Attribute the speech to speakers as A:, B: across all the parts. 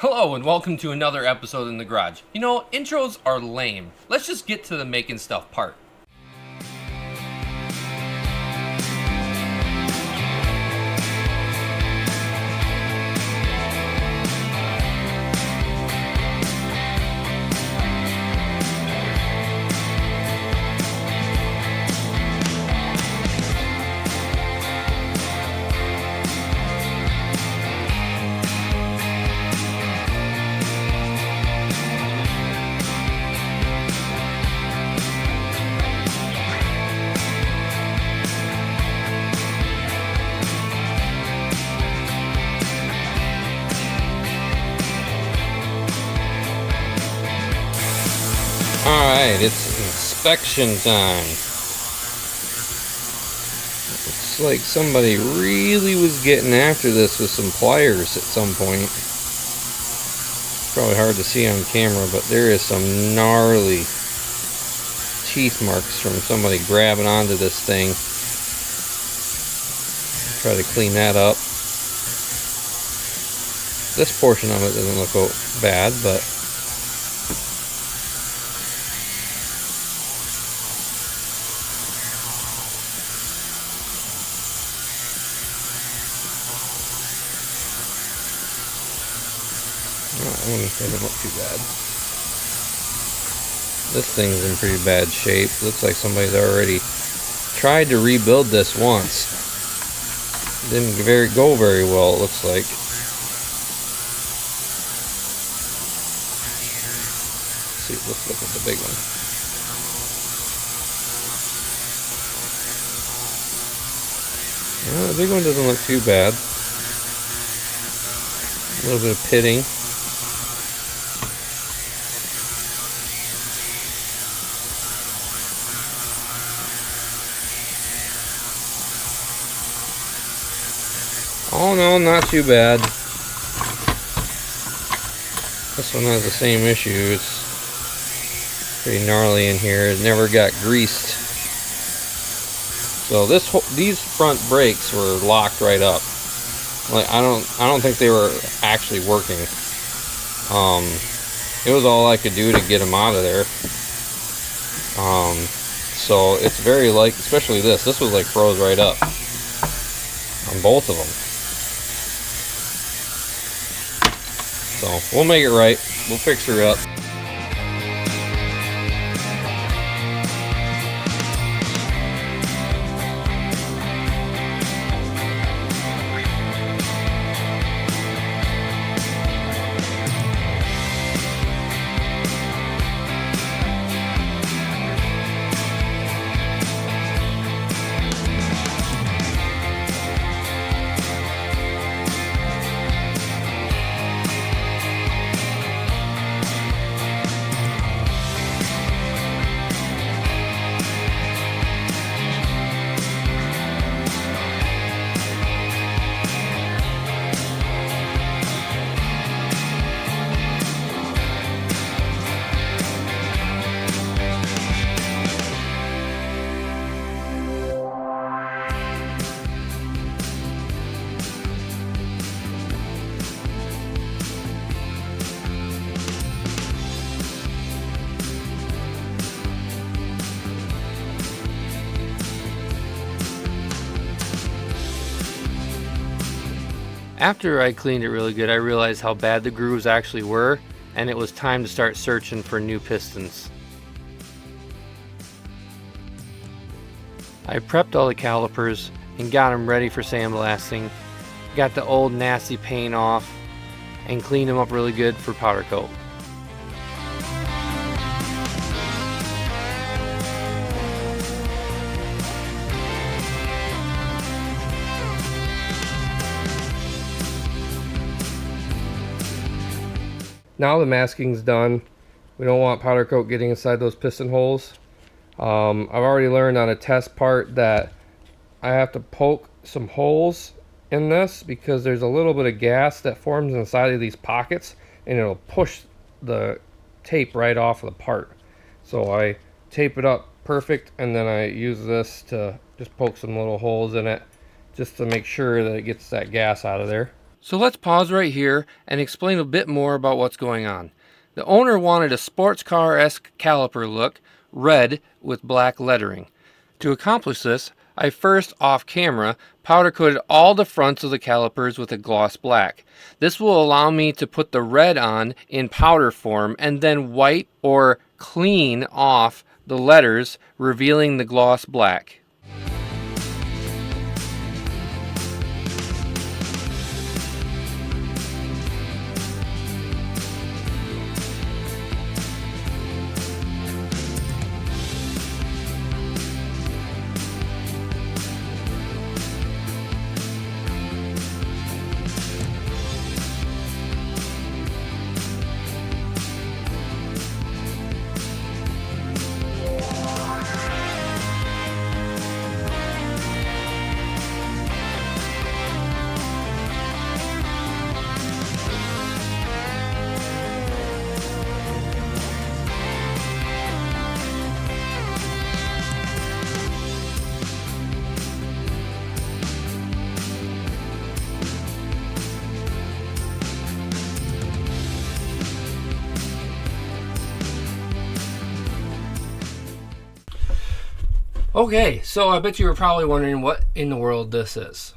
A: Hello and welcome to another episode in the garage. You know, intros are lame. Let's just get to the making stuff part. Alright, it's inspection time. Looks like somebody really was getting after this with some pliers at some point. Probably hard to see on camera, but there is some gnarly teeth marks from somebody grabbing onto this thing. Try to clean that up. This portion of it doesn't look bad, but doesn't look too bad. This thing's in pretty bad shape. Looks like somebody's already tried to rebuild this once. Didn't go very well, it looks like. Let's look at the big one. The big one doesn't look too bad. A little bit of pitting. Oh no, not too bad. This one has the same issue. It's pretty gnarly in here. It never got greased. So these front brakes were locked right up. Like I don't think they were actually working. It was all I could do to get them out of there. So it's very especially this was like froze right up on both of them. So we'll make it right. We'll fix her up. After I cleaned it really good, I realized how bad the grooves actually were, and it was time to start searching for new pistons. I prepped all the calipers and got them ready for sandblasting, got the old nasty paint off, and cleaned them up really good for powder coat. Now the masking's done. We don't want powder coat getting inside those piston holes. I've already learned on a test part that I have to poke some holes in this because there's a little bit of gas that forms inside of these pockets and it'll push the tape right off of the part. So I tape it up perfect and then I use this to just poke some little holes in it just to make sure that it gets that gas out of there. So let's pause right here and explain a bit more about what's going on. The owner wanted a sports car-esque caliper look, red with black lettering. To accomplish this, I first, off camera, powder coated all the fronts of the calipers with a gloss black. This will allow me to put the red on in powder form and then wipe or clean off the letters, revealing the gloss black. Okay, so I bet you were probably wondering what in the world this is.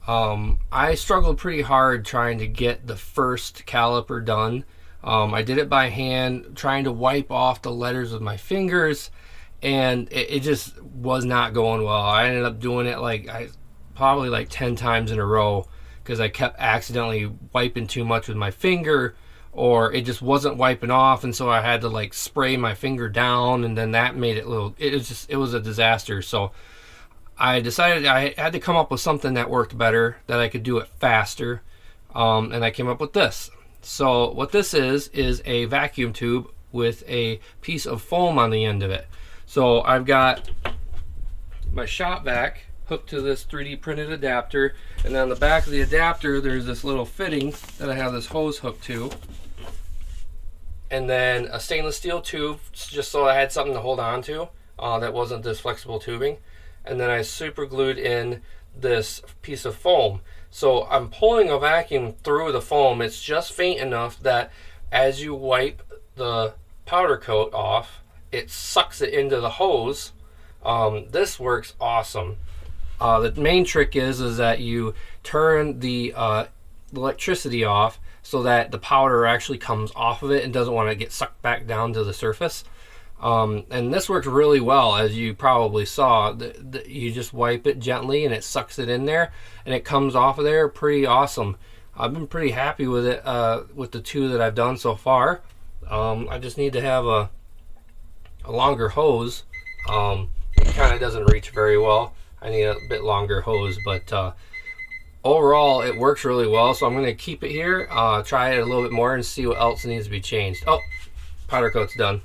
A: I struggled pretty hard trying to get the first caliper done. I did it by hand, trying to wipe off the letters with my fingers, and it just was not going well. I ended up doing it probably like 10 times in a row because I kept accidentally wiping too much with my finger, or it just wasn't wiping off, and so I had to like spray my finger down, and then that made it it was a disaster. So I decided I had to come up with something that worked better, that I could do it faster, and I came up with this. So what this is a vacuum tube with a piece of foam on the end of it. So I've got my shop vac hooked to this 3D printed adapter, and on the back of the adapter there's this little fitting that I have this hose hooked to, and then a stainless steel tube just so I had something to hold on to that wasn't this flexible tubing, and then I super glued in this piece of foam. So I'm pulling a vacuum through the foam. It's just faint enough that as you wipe the powder coat off, it sucks it into the hose. This works awesome. The main trick is that you turn the electricity off so that the powder actually comes off of it and doesn't want to get sucked back down to the surface. And this works really well, as you probably saw. You just wipe it gently and it sucks it in there and it comes off of there. Pretty awesome. I've been pretty happy with it, with the two that I've done so far. I just need to have a longer hose. It kind of doesn't reach very well. I need a bit longer hose, but overall it works really well. So I'm going to keep it here, try it a little bit more and see what else needs to be changed. Oh, powder coat's done.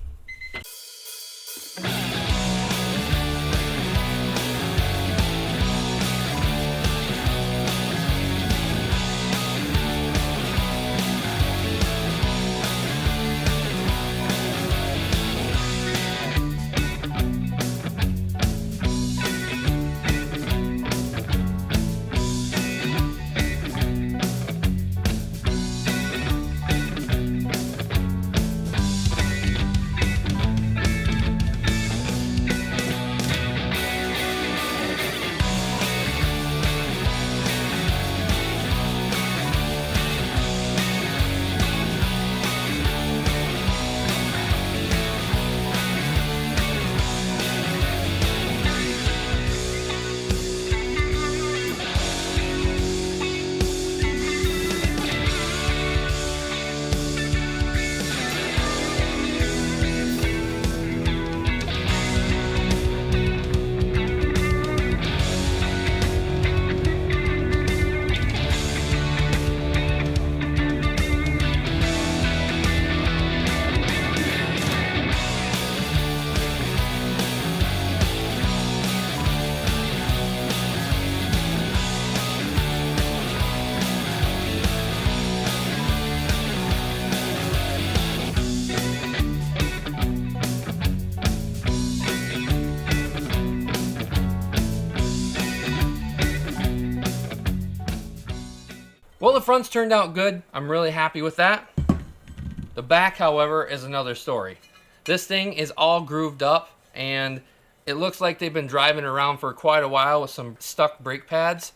A: Well, the front's turned out good. I'm really happy with that. The back, however, is another story. This thing is all grooved up, and it looks like they've been driving around for quite a while with some stuck brake pads.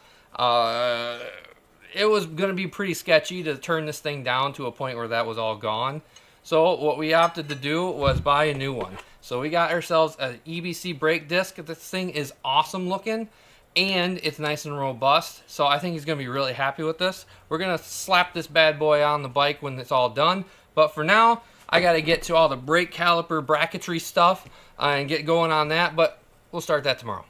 A: It was going to be pretty sketchy to turn this thing down to a point where that was all gone. So what we opted to do was buy a new one. So we got ourselves an EBC brake disc. This thing is awesome looking, and it's nice and robust. So I think he's going to be really happy with this. We're going to slap this bad boy on the bike when it's all done. But for now, I got to get to all the brake caliper bracketry stuff and get going on that. But we'll start that tomorrow.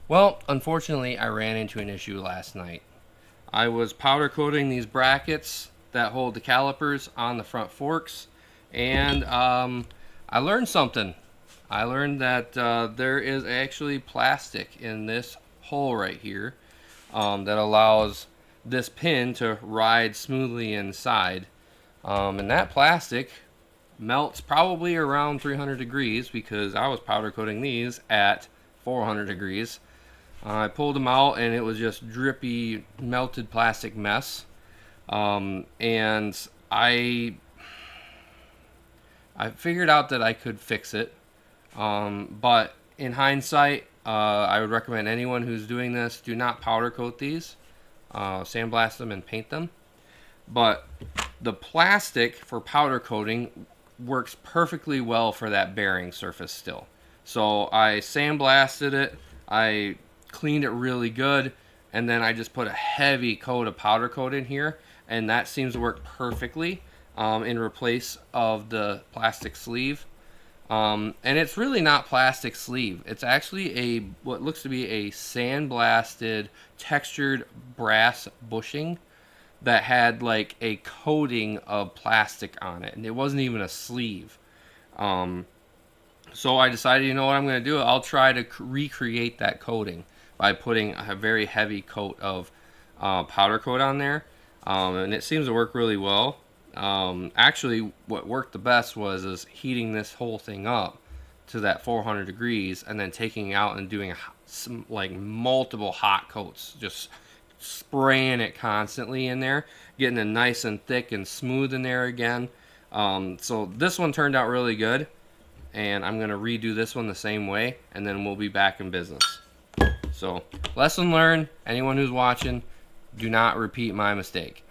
A: Well, unfortunately, I ran into an issue last night. I was powder coating these brackets that hold the calipers on the front forks, and I learned something. I learned that there is actually plastic in this hole right here that allows this pin to ride smoothly inside. And that plastic melts probably around 300 degrees because I was powder coating these at 400 degrees. I pulled them out and it was just drippy, melted plastic mess. And I figured out that I could fix it. But in hindsight, I would recommend anyone who's doing this, do not powder coat these. Sandblast them and paint them. But the plastic for powder coating works perfectly well for that bearing surface still. So I sandblasted it. I cleaned it really good, and then I just put a heavy coat of powder coat in here, and that seems to work perfectly in replace of the plastic sleeve. And it's really not plastic sleeve. It's actually what looks to be a sandblasted textured brass bushing that had like a coating of plastic on it, and it wasn't even a sleeve. So I decided, you know what I'm going to do? I'll try to recreate that coating by putting a very heavy coat of powder coat on there, and it seems to work really well. Actually, what worked the best was heating this whole thing up to that 400 degrees, and then taking it out and doing some like multiple hot coats, just spraying it constantly in there, getting it nice and thick and smooth in there again. So this one turned out really good, and I'm gonna redo this one the same way, and then we'll be back in business. So, lesson learned, anyone who's watching, do not repeat my mistake.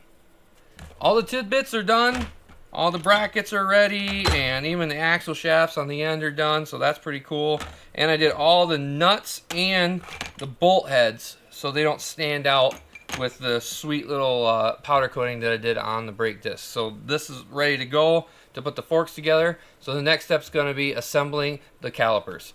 A: All the tidbits are done, all the brackets are ready, and even the axle shafts on the end are done, so that's pretty cool. And I did all the nuts and the bolt heads so they don't stand out with the sweet little powder coating that I did on the brake disc. So this is ready to go to put the forks together. So the next step is going to be assembling the calipers.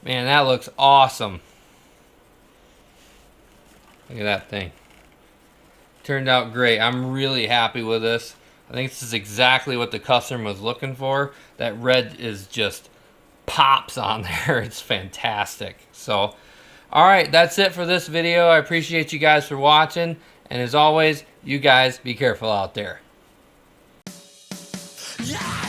A: Man, that looks awesome. Look at that thing. Turned out great. I'm really happy with this. I think this is exactly what the customer was looking for. That red is just pops on there. It's fantastic. So, all right, that's it for this video. I appreciate you guys for watching. And as always, you guys be careful out there. Yeah!